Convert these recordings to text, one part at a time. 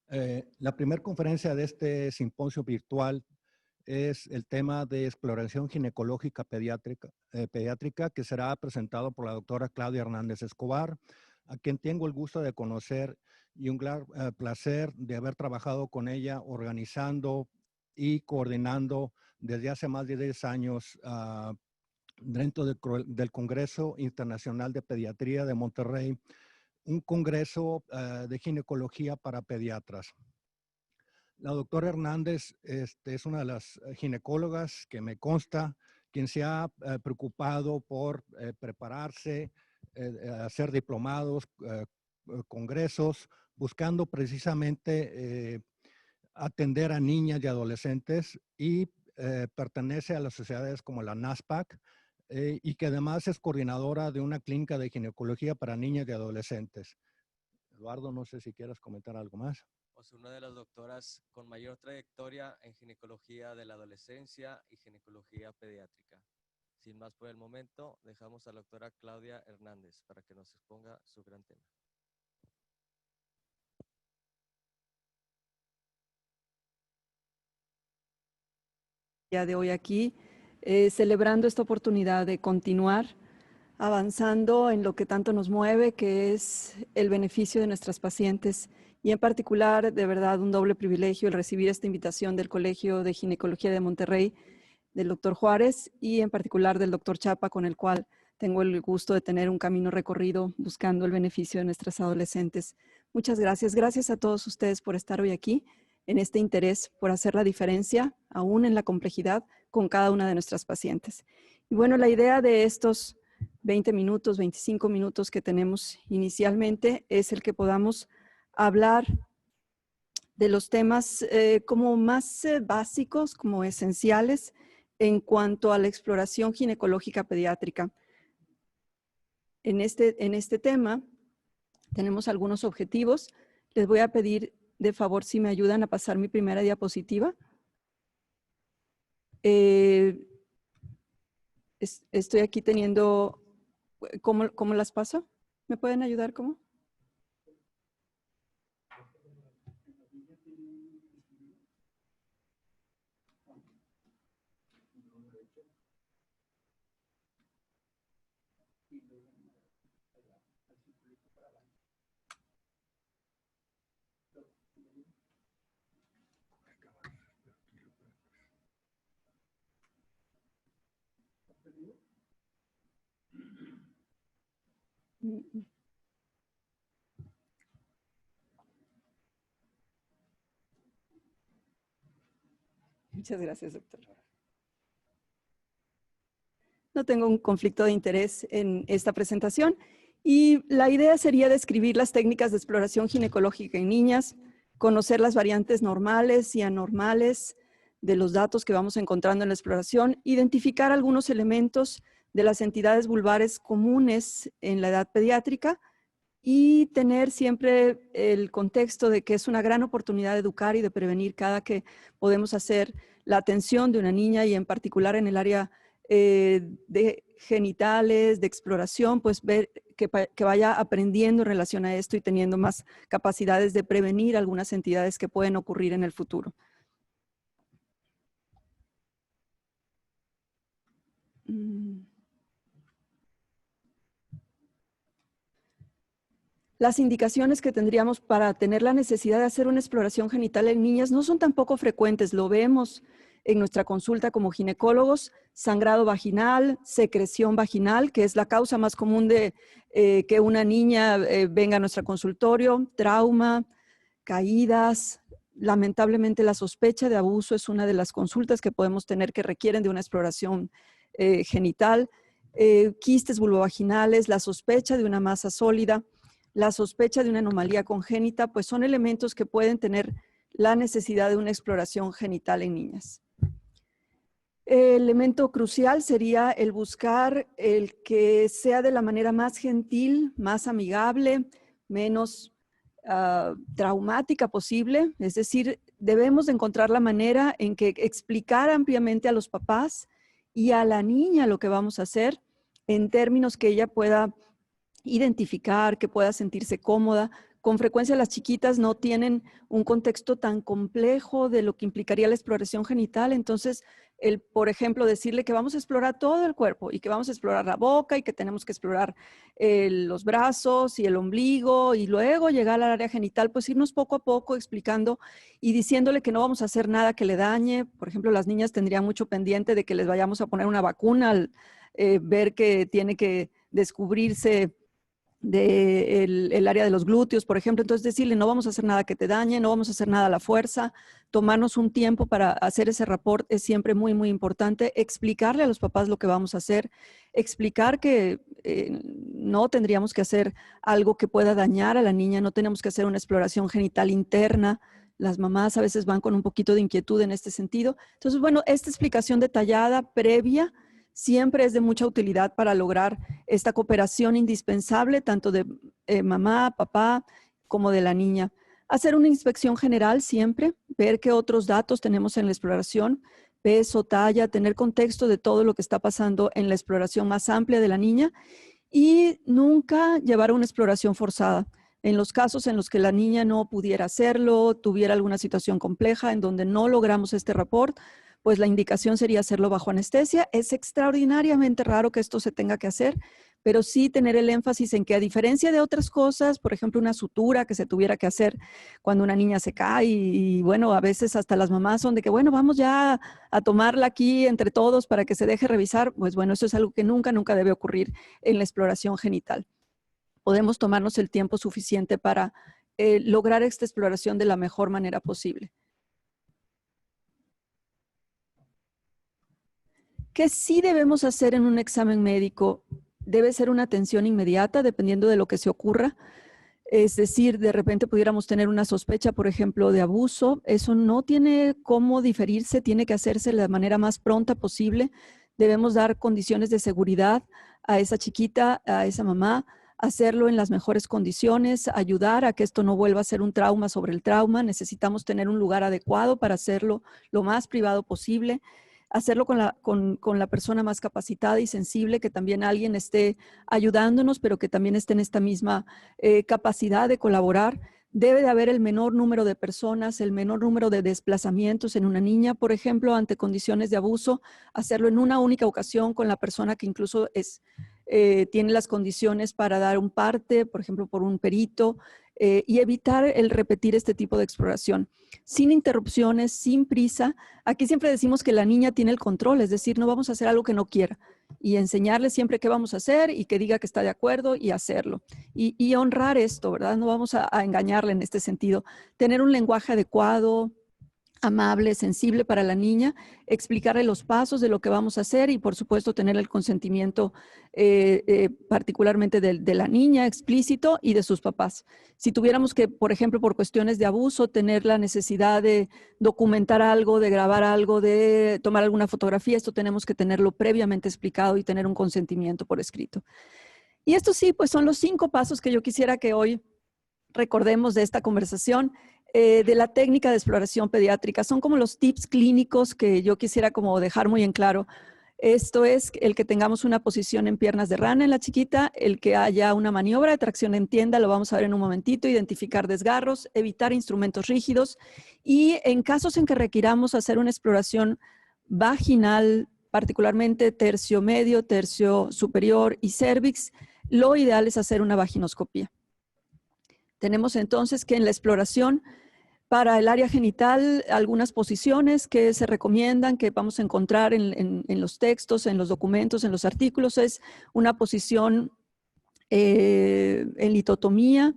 La primera conferencia de este simposio virtual es el tema de exploración ginecológica pediátrica que será presentado por la doctora Claudia Hernández Escobar, a quien tengo el gusto de conocer y un gran placer de haber trabajado con ella organizando y coordinando desde hace más de 10 años dentro del Congreso Internacional de Pediatría de Monterrey, un congreso de ginecología para pediatras. La doctora Hernández es una de las ginecólogas que me consta, quien se ha preocupado por prepararse, hacer diplomados, congresos, buscando precisamente atender a niñas y adolescentes y pertenece a las sociedades como la NASPAC y que además es coordinadora de una clínica de ginecología para niñas y adolescentes. Eduardo, no sé si quieres comentar algo más. Pues una de las doctoras con mayor trayectoria en ginecología de la adolescencia y ginecología pediátrica. Sin más por el momento, dejamos a la doctora Claudia Hernández para que nos exponga su gran tema. Ya de hoy aquí, celebrando esta oportunidad de continuar avanzando en lo que tanto nos mueve, que es el beneficio de nuestras pacientes. Y en particular, de verdad, un doble privilegio el recibir esta invitación del Colegio de Ginecología de Monterrey, del doctor Juárez, y en particular del doctor Chapa, con el cual tengo el gusto de tener un camino recorrido buscando el beneficio de nuestras adolescentes. Muchas gracias. Gracias a todos ustedes por estar hoy aquí, en este interés por hacer la diferencia, aún en la complejidad, con cada una de nuestras pacientes. Y bueno, la idea de estos 20 minutos, 25 minutos que tenemos inicialmente es el que podamos hablar de los temas como más básicos, como esenciales en cuanto a la exploración ginecológica pediátrica. En este tema tenemos algunos objetivos. Les voy a pedir de favor si me ayudan a pasar mi primera diapositiva. Estoy aquí teniendo... ¿Cómo las paso? ¿Me pueden ayudar cómo? Muchas gracias, doctor. No tengo un conflicto de interés en esta presentación y la idea sería describir las técnicas de exploración ginecológica en niñas, conocer las variantes normales y anormales de los datos que vamos encontrando en la exploración, identificar algunos elementos de las entidades vulvares comunes en la edad pediátrica y tener siempre el contexto de que es una gran oportunidad de educar y de prevenir cada que podemos hacer la atención de una niña y en particular en el área de genitales, de exploración, pues ver que vaya aprendiendo en relación a esto y teniendo más capacidades de prevenir algunas entidades que pueden ocurrir en el futuro. Las indicaciones que tendríamos para tener la necesidad de hacer una exploración genital en niñas no son tampoco frecuentes, lo vemos en nuestra consulta como ginecólogos: sangrado vaginal, secreción vaginal, que es la causa más común de que una niña venga a nuestro consultorio, trauma, caídas. Lamentablemente la sospecha de abuso es una de las consultas que podemos tener que requieren de una exploración genital, quistes vulvovaginales, la sospecha de una masa sólida, la sospecha de una anomalía congénita, pues son elementos que pueden tener la necesidad de una exploración genital en niñas. El elemento crucial sería el buscar el que sea de la manera más gentil, más amigable, menos traumática posible. Es decir, debemos de encontrar la manera en que explicar ampliamente a los papás y a la niña lo que vamos a hacer en términos que ella pueda identificar, que pueda sentirse cómoda, con frecuencia las chiquitas no tienen un contexto tan complejo de lo que implicaría la exploración genital. Entonces, por ejemplo, decirle que vamos a explorar todo el cuerpo y que vamos a explorar la boca y que tenemos que explorar los brazos y el ombligo y luego llegar al área genital, pues irnos poco a poco explicando y diciéndole que no vamos a hacer nada que le dañe. Por ejemplo, las niñas tendrían mucho pendiente de que les vayamos a poner una vacuna al ver que tiene que descubrirse el área de los glúteos, por ejemplo. Entonces decirle, no vamos a hacer nada que te dañe, no vamos a hacer nada a la fuerza, tomarnos un tiempo para hacer ese rapport es siempre muy, muy importante. Explicarle a los papás lo que vamos a hacer, explicar que no tendríamos que hacer algo que pueda dañar a la niña, no tenemos que hacer una exploración genital interna. Las mamás a veces van con un poquito de inquietud en este sentido. Entonces, bueno, esta explicación detallada, previa, siempre es de mucha utilidad para lograr esta cooperación indispensable, tanto de mamá, papá, como de la niña. Hacer una inspección general siempre, ver qué otros datos tenemos en la exploración, peso, talla, tener contexto de todo lo que está pasando en la exploración más amplia de la niña y nunca llevar una exploración forzada. En los casos en los que la niña no pudiera hacerlo, tuviera alguna situación compleja en donde no logramos este rapport, pues la indicación sería hacerlo bajo anestesia. Es extraordinariamente raro que esto se tenga que hacer, pero sí tener el énfasis en que a diferencia de otras cosas, por ejemplo, una sutura que se tuviera que hacer cuando una niña se cae y bueno, a veces hasta las mamás son de que, bueno, vamos ya a tomarla aquí entre todos para que se deje revisar. Pues bueno, eso es algo que nunca, nunca debe ocurrir en la exploración genital. Podemos tomarnos el tiempo suficiente para lograr esta exploración de la mejor manera posible. ¿Qué sí debemos hacer en un examen médico? Debe ser una atención inmediata, dependiendo de lo que se ocurra. Es decir, de repente pudiéramos tener una sospecha, por ejemplo, de abuso. Eso no tiene cómo diferirse, tiene que hacerse de la manera más pronta posible. Debemos dar condiciones de seguridad a esa chiquita, a esa mamá, hacerlo en las mejores condiciones, ayudar a que esto no vuelva a ser un trauma sobre el trauma. Necesitamos tener un lugar adecuado para hacerlo lo más privado posible. Hacerlo con la persona más capacitada y sensible, que también alguien esté ayudándonos, pero que también esté en esta misma capacidad de colaborar. Debe de haber el menor número de personas, el menor número de desplazamientos en una niña, por ejemplo, ante condiciones de abuso, hacerlo en una única ocasión con la persona que incluso tiene las condiciones para dar un parte, por ejemplo, por un perito, y evitar el repetir este tipo de exploración. Sin interrupciones, sin prisa. Aquí siempre decimos que la niña tiene el control, es decir, no vamos a hacer algo que no quiera y enseñarle siempre qué vamos a hacer y que diga que está de acuerdo y hacerlo. Y honrar esto, ¿verdad? No vamos a engañarle en este sentido. Tener un lenguaje adecuado, amable, sensible para la niña, explicarle los pasos de lo que vamos a hacer y por supuesto tener el consentimiento particularmente de la niña explícito y de sus papás. Si tuviéramos que, por ejemplo, por cuestiones de abuso, tener la necesidad de documentar algo, de grabar algo, de tomar alguna fotografía, esto tenemos que tenerlo previamente explicado y tener un consentimiento por escrito. Y estos sí, pues son los 5 pasos que yo quisiera que hoy recordemos de esta conversación. De la técnica de exploración pediátrica. Son como los tips clínicos que yo quisiera como dejar muy en claro. Esto es el que tengamos una posición en piernas de rana en la chiquita, el que haya una maniobra de tracción en tienda, lo vamos a ver en un momentito, identificar desgarros, evitar instrumentos rígidos y en casos en que requiramos hacer una exploración vaginal, particularmente tercio medio, tercio superior y cervix, lo ideal es hacer una vaginoscopía. Tenemos entonces que en la exploración para el área genital algunas posiciones que se recomiendan, que vamos a encontrar en los textos, en los documentos, en los artículos, es una posición en litotomía,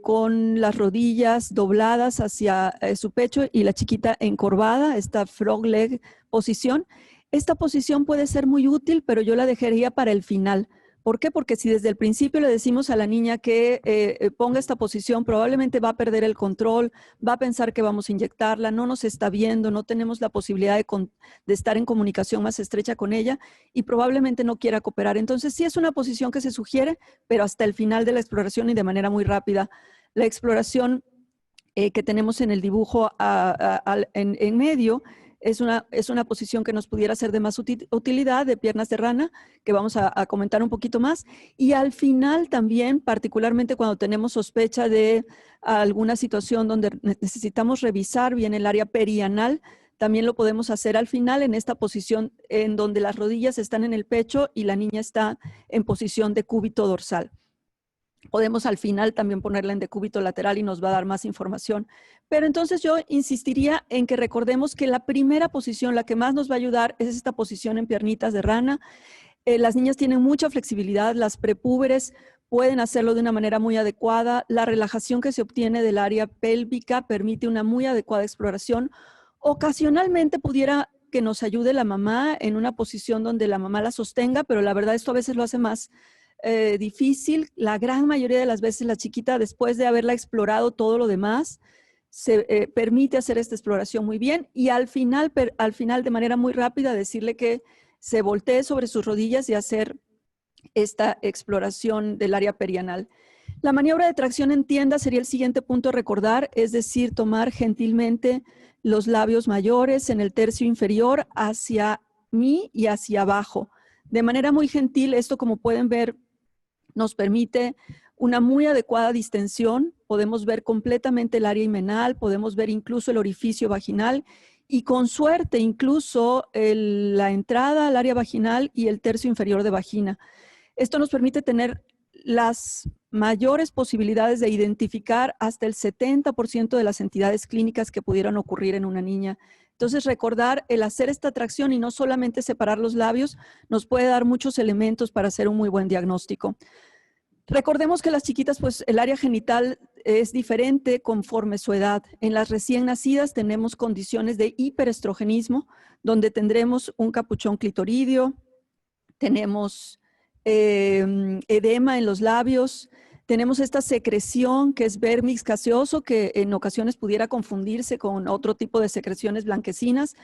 con las rodillas dobladas hacia su pecho y la chiquita encorvada, esta frog leg posición. Esta posición puede ser muy útil, pero yo la dejaría para el final. ¿Por qué? Porque si desde el principio le decimos a la niña que ponga esta posición, probablemente va a perder el control, va a pensar que vamos a inyectarla, no nos está viendo, no tenemos la posibilidad de estar en comunicación más estrecha con ella y probablemente no quiera cooperar. Entonces sí es una posición que se sugiere, pero hasta el final de la exploración y de manera muy rápida. La exploración que tenemos en el dibujo en medio es una posición que nos pudiera ser de más utilidad, de piernas de rana, que vamos a comentar un poquito más. Y al final también, particularmente cuando tenemos sospecha de alguna situación donde necesitamos revisar bien el área perianal, también lo podemos hacer al final en esta posición en donde las rodillas están en el pecho y la niña está en posición de cúbito dorsal. Podemos al final también ponerla en decúbito lateral y nos va a dar más información. Pero entonces yo insistiría en que recordemos que la primera posición, la que más nos va a ayudar, es esta posición en piernitas de rana. Las niñas tienen mucha flexibilidad, las prepúberes pueden hacerlo de una manera muy adecuada. La relajación que se obtiene del área pélvica permite una muy adecuada exploración. Ocasionalmente pudiera que nos ayude la mamá en una posición donde la mamá la sostenga, pero la verdad esto a veces lo hace más difícil. La gran mayoría de las veces la chiquita, después de haberla explorado todo lo demás, se permite hacer esta exploración muy bien y al final de manera muy rápida decirle que se voltee sobre sus rodillas y hacer esta exploración del área perianal. La maniobra de tracción en tienda sería el siguiente punto a recordar, es decir, tomar gentilmente los labios mayores en el tercio inferior hacia mí y hacia abajo. De manera muy gentil, esto como pueden ver nos permite una muy adecuada distensión. Podemos ver completamente el área himenal, podemos ver incluso el orificio vaginal y con suerte incluso la entrada al área vaginal y el tercio inferior de vagina. Esto nos permite tener las mayores posibilidades de identificar hasta el 70% de las entidades clínicas que pudieran ocurrir en una niña. Entonces, recordar el hacer esta tracción y no solamente separar los labios nos puede dar muchos elementos para hacer un muy buen diagnóstico. Recordemos que las chiquitas, pues el área genital es diferente conforme su edad. En las recién nacidas tenemos condiciones de hiperestrogenismo, donde tendremos un capuchón clitoridio, tenemos edema en los labios, tenemos esta secreción que es vérmix gaseoso, que en ocasiones pudiera confundirse con otro tipo de secreciones blanquecinas.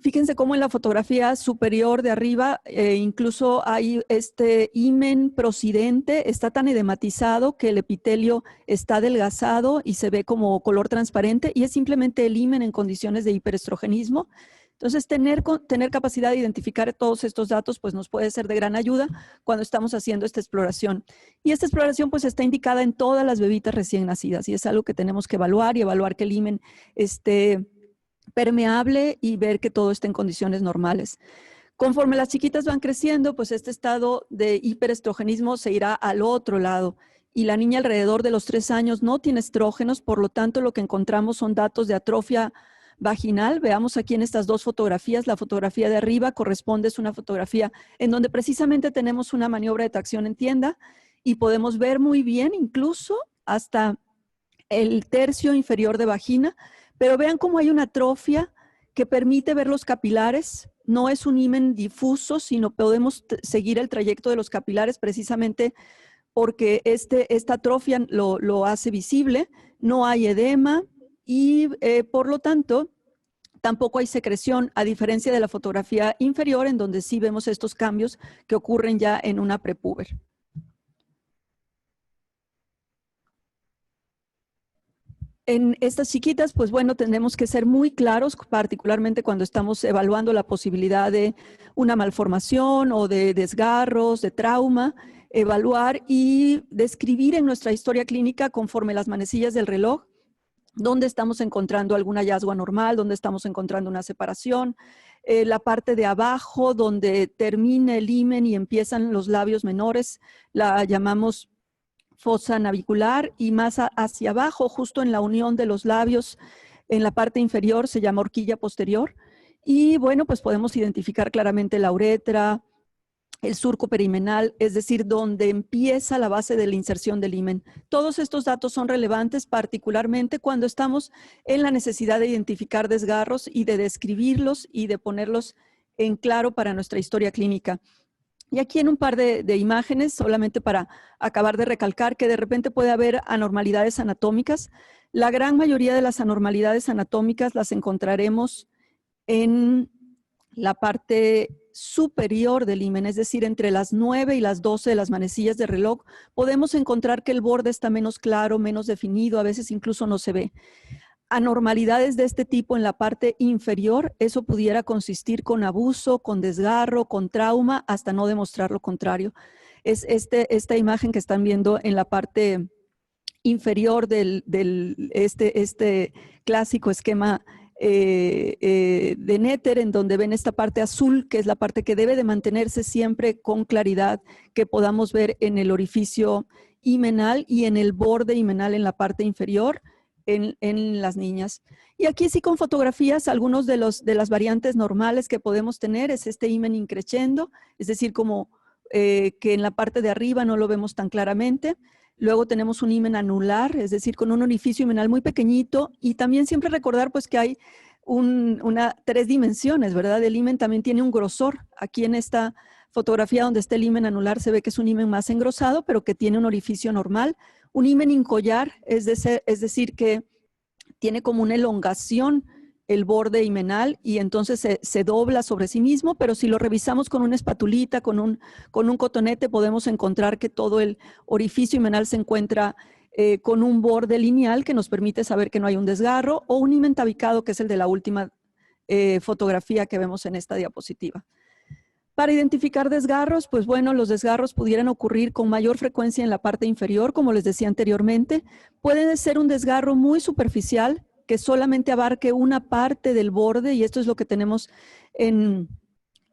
Fíjense cómo en la fotografía superior de arriba incluso hay este himen procidente, está tan edematizado que el epitelio está adelgazado y se ve como color transparente y es simplemente el himen en condiciones de hiperestrogenismo. Entonces, tener capacidad de identificar todos estos datos pues nos puede ser de gran ayuda cuando estamos haciendo esta exploración. Y esta exploración pues está indicada en todas las bebitas recién nacidas y es algo que tenemos que evaluar y evaluar que el himen esté permeable y ver que todo esté en condiciones normales. Conforme las chiquitas van creciendo, pues este estado de hiperestrogenismo se irá al otro lado y la niña alrededor de los 3 años no tiene estrógenos, por lo tanto lo que encontramos son datos de atrofia vaginal. Veamos aquí en estas dos fotografías, la fotografía de arriba corresponde, es una fotografía en donde precisamente tenemos una maniobra de tracción en tienda y podemos ver muy bien incluso hasta el tercio inferior de vagina, pero vean cómo hay una atrofia que permite ver los capilares. No es un himen difuso, sino podemos seguir el trayecto de los capilares precisamente porque esta atrofia lo hace visible. No hay edema y por lo tanto tampoco hay secreción, a diferencia de la fotografía inferior en donde sí vemos estos cambios que ocurren ya en una prepúber. En estas chiquitas, pues bueno, tenemos que ser muy claros, particularmente cuando estamos evaluando la posibilidad de una malformación o de desgarros, de trauma, evaluar y describir en nuestra historia clínica conforme las manecillas del reloj, dónde estamos encontrando algún hallazgo anormal, dónde estamos encontrando una separación, la parte de abajo donde termina el himen y empiezan los labios menores, la llamamos fosa navicular y más hacia abajo, justo en la unión de los labios, en la parte inferior se llama horquilla posterior. Y bueno, pues podemos identificar claramente la uretra, el surco perimenal, es decir, donde empieza la base de la inserción del himen. Todos estos datos son relevantes, particularmente cuando estamos en la necesidad de identificar desgarros y de describirlos y de ponerlos en claro para nuestra historia clínica. Y aquí en un par de imágenes, solamente para acabar de recalcar que de repente puede haber anormalidades anatómicas. La gran mayoría de las anormalidades anatómicas las encontraremos en la parte superior del himen, es decir, entre las 9 y las 12 de las manecillas de reloj, podemos encontrar que el borde está menos claro, menos definido, a veces incluso no se ve. anormalidades de este tipo en la parte inferior, eso pudiera consistir con abuso, con desgarro, con trauma, hasta no demostrar lo contrario. Es esta imagen que están viendo en la parte inferior este clásico esquema de Netter, en donde ven esta parte azul, que es la parte que debe de mantenerse siempre con claridad, que podamos ver en el orificio himenal y en el borde himenal en la parte inferior en las niñas. Y aquí sí con fotografías, algunos de las variantes normales que podemos tener es este himen increciendo, es decir, como que en la parte de arriba no lo vemos tan claramente. Luego tenemos un himen anular, es decir, con un orificio himenal muy pequeñito, y también siempre recordar pues que hay tres dimensiones, ¿verdad? El himen también tiene un grosor. Aquí en esta fotografía donde está el himen anular se ve que es un himen más engrosado, pero que tiene un orificio normal. Un himen incollar, es decir, que tiene como una elongación el borde himenal y entonces se dobla sobre sí mismo, pero si lo revisamos con una espatulita, con un cotonete, podemos encontrar que todo el orificio himenal se encuentra con un borde lineal que nos permite saber que no hay un desgarro, o un himen tabicado, que es el de la última fotografía que vemos en esta diapositiva. Para identificar desgarros, pues bueno, los desgarros pudieran ocurrir con mayor frecuencia en la parte inferior, como les decía anteriormente. Puede ser un desgarro muy superficial, que solamente abarque una parte del borde, y esto es lo que tenemos en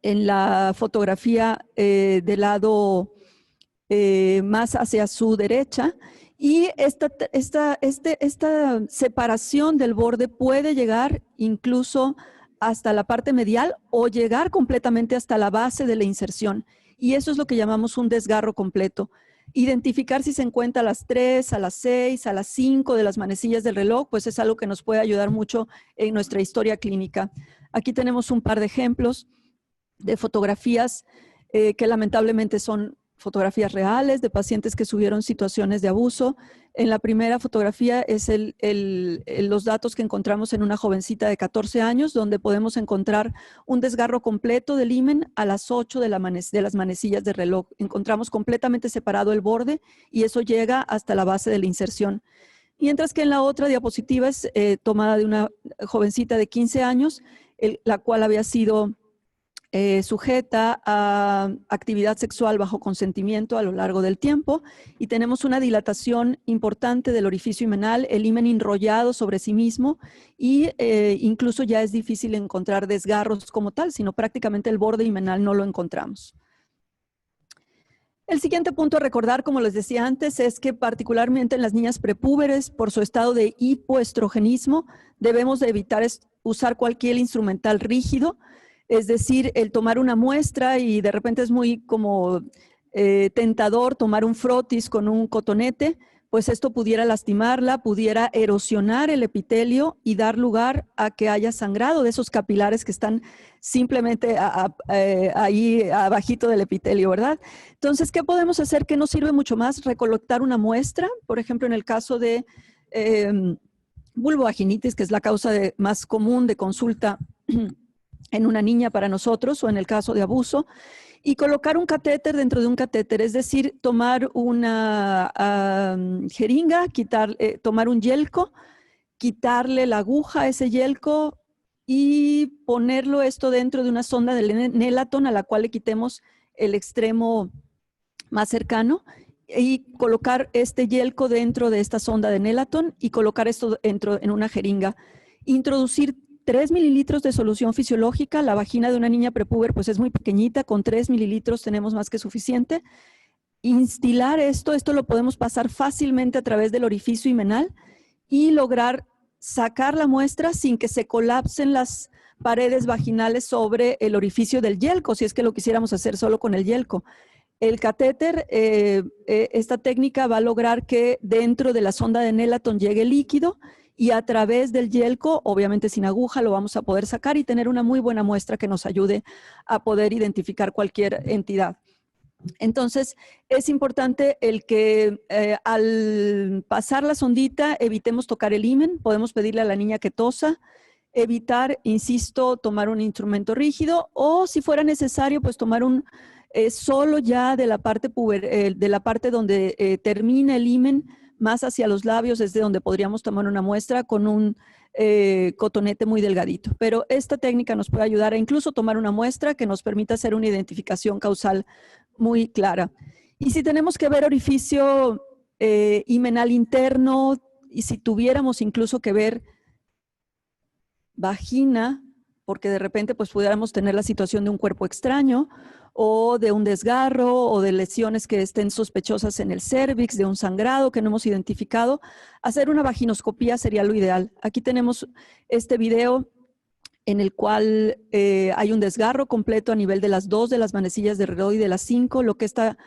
la fotografía del lado más hacia su derecha. Y esta separación del borde puede llegar incluso hasta la parte medial o llegar completamente hasta la base de la inserción. Y eso es lo que llamamos un desgarro completo. Identificar si se encuentra a las 3, a las 6, a las 5 de las manecillas del reloj, pues es algo que nos puede ayudar mucho en nuestra historia clínica. Aquí tenemos un par de ejemplos de fotografías que lamentablemente son fotografías reales de pacientes que subieron situaciones de abuso. En la primera fotografía es los datos que encontramos en una jovencita de 14 años, donde podemos encontrar un desgarro completo del himen a las 8 de las manecillas del reloj. Encontramos completamente separado el borde y eso llega hasta la base de la inserción. Mientras que en la otra diapositiva es tomada de una jovencita de 15 años, la cual había sido sujeta a actividad sexual bajo consentimiento a lo largo del tiempo, y tenemos una dilatación importante del orificio himenal, el himen enrollado sobre sí mismo, y incluso ya es difícil encontrar desgarros como tal, sino prácticamente el borde himenal no lo encontramos. El siguiente punto a recordar, como les decía antes, es que particularmente en las niñas prepúberes, por su estado de hipoestrogenismo, debemos de evitar usar cualquier instrumental rígido. Es decir, el tomar una muestra, y de repente es muy como tentador tomar un frotis con un cotonete, pues esto pudiera lastimarla, pudiera erosionar el epitelio y dar lugar a que haya sangrado de esos capilares que están simplemente ahí abajito del epitelio, ¿verdad? Entonces, ¿qué podemos hacer? ¿Qué nos sirve mucho más? Recolectar una muestra, por ejemplo, en el caso de vulvovaginitis, que es la causa más común de consulta en una niña para nosotros, o en el caso de abuso, y colocar un catéter dentro de un catéter, es decir, tomar una jeringa, tomar un yelco, quitarle la aguja a ese yelco y ponerlo esto dentro de una sonda de Nelaton a la cual le quitemos el extremo más cercano, y colocar este yelco dentro de esta sonda de Nelaton y colocar esto en una jeringa. Introducir 3 mililitros de solución fisiológica. La vagina de una niña prepúber pues es muy pequeñita, con 3 mililitros tenemos más que suficiente. Instilar esto lo podemos pasar fácilmente a través del orificio himenal y lograr sacar la muestra sin que se colapsen las paredes vaginales sobre el orificio del yelco, si es que lo quisiéramos hacer solo con el yelco. El catéter, esta técnica va a lograr que dentro de la sonda de Nelaton llegue líquido, y a través del yelco, obviamente sin aguja, lo vamos a poder sacar y tener una muy buena muestra que nos ayude a poder identificar cualquier entidad. Entonces, es importante el que al pasar la sondita evitemos tocar el himen. Podemos pedirle a la niña que tosa, evitar, insisto, tomar un instrumento rígido, o si fuera necesario, pues tomar solo ya de la parte donde termina el himen, más hacia los labios es de donde podríamos tomar una muestra con un cotonete muy delgadito. Pero esta técnica nos puede ayudar a incluso tomar una muestra que nos permita hacer una identificación causal muy clara. Y si tenemos que ver orificio himenal interno, y si tuviéramos incluso que ver vagina, porque de repente pues pudiéramos tener la situación de un cuerpo extraño, o de un desgarro, o de lesiones que estén sospechosas en el cérvix, de un sangrado que no hemos identificado, hacer una vaginoscopía sería lo ideal. Aquí tenemos este video en el cual hay un desgarro completo a nivel de las 2 de las manecillas de reloj y de las 5, lo que esta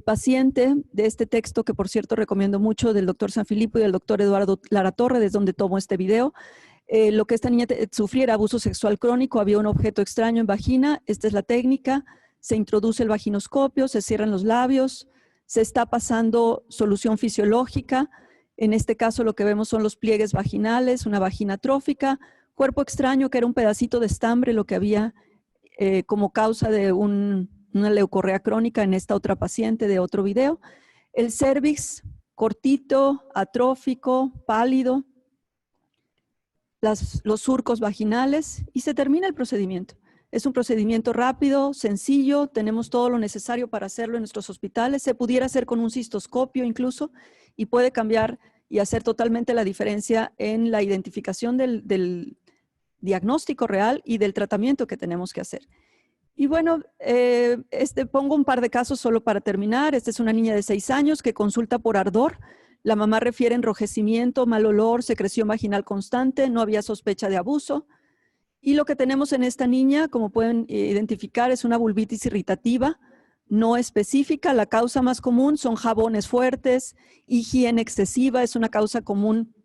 paciente de este texto, que por cierto recomiendo mucho, del doctor Sanfilippo y del doctor Eduardo Lara Torre, desde donde tomo este video, lo que esta niña sufriera abuso sexual crónico, había un objeto extraño en vagina, esta es la técnica, se introduce el vaginoscopio, se cierran los labios, se está pasando solución fisiológica, en este caso lo que vemos son los pliegues vaginales, una vagina atrófica, cuerpo extraño que era un pedacito de estambre, lo que había como causa de una leucorrea crónica en esta otra paciente de otro video, el cérvix cortito, atrófico, pálido, los surcos vaginales y se termina el procedimiento. Es un procedimiento rápido, sencillo, tenemos todo lo necesario para hacerlo en nuestros hospitales. Se pudiera hacer con un cistoscopio incluso y puede cambiar y hacer totalmente la diferencia en la identificación del diagnóstico real y del tratamiento que tenemos que hacer. Y bueno, pongo un par de casos solo para terminar. Esta es una niña de 6 años que consulta por ardor. La mamá refiere enrojecimiento, mal olor, secreción vaginal constante, no había sospecha de abuso. Y lo que tenemos en esta niña, como pueden identificar, es una vulvitis irritativa, no específica. La causa más común son jabones fuertes, higiene excesiva, es una causa común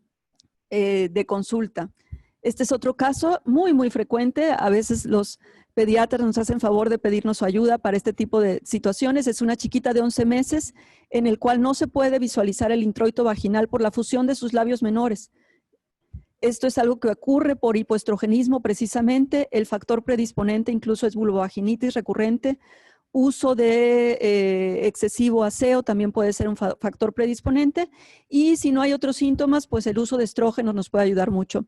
de consulta. Este es otro caso muy, muy frecuente. A veces los pediatras nos hacen favor de pedirnos su ayuda para este tipo de situaciones. Es una chiquita de 11 meses en el cual no se puede visualizar el introito vaginal por la fusión de sus labios menores. Esto es algo que ocurre por hipoestrogenismo precisamente. El factor predisponente incluso es vulvovaginitis recurrente. Uso de excesivo aseo también puede ser un factor predisponente. Y si no hay otros síntomas, pues el uso de estrógenos nos puede ayudar mucho.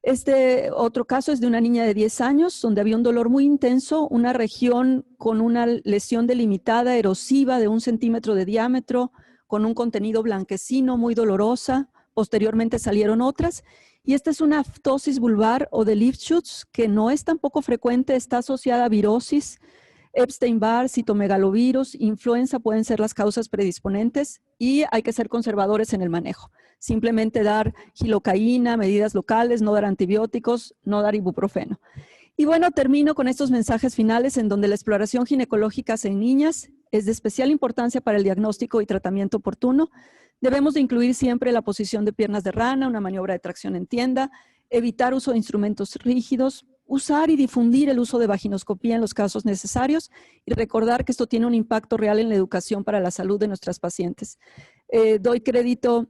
Este otro caso es de una niña de 10 años donde había un dolor muy intenso, una región con una lesión delimitada, erosiva de 1 centímetro de diámetro, con un contenido blanquecino, muy dolorosa. Posteriormente salieron otras. Y esta es una aftosis vulvar o de Lifshutz, que no es tampoco frecuente, está asociada a virosis, Epstein-Barr, citomegalovirus, influenza pueden ser las causas predisponentes y hay que ser conservadores en el manejo. Simplemente dar gilocaína, medidas locales, no dar antibióticos, no dar ibuprofeno. Y bueno, termino con estos mensajes finales en donde la exploración ginecológica en niñas es de especial importancia para el diagnóstico y tratamiento oportuno. Debemos de incluir siempre la posición de piernas de rana, una maniobra de tracción en tienda, evitar uso de instrumentos rígidos, usar y difundir el uso de vaginoscopía en los casos necesarios y recordar que esto tiene un impacto real en la educación para la salud de nuestras pacientes. Doy crédito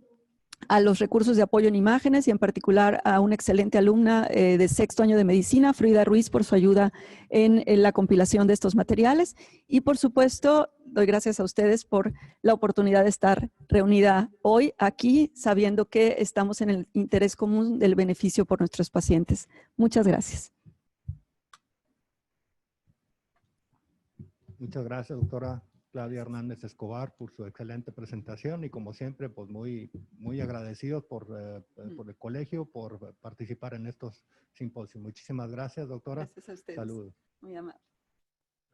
a los recursos de apoyo en imágenes y en particular a una excelente alumna de 6º año de medicina, Frida Ruiz, por su ayuda en la compilación de estos materiales. Y por supuesto, doy gracias a ustedes por la oportunidad de estar reunida hoy aquí, sabiendo que estamos en el interés común del beneficio por nuestros pacientes. Muchas gracias. Muchas gracias, doctora Claudia Hernández Escobar, por su excelente presentación y como siempre, pues muy agradecidos por el colegio, por participar en estos simposios. Muchísimas gracias, doctora. Gracias a ustedes. Saludos. Muy amable.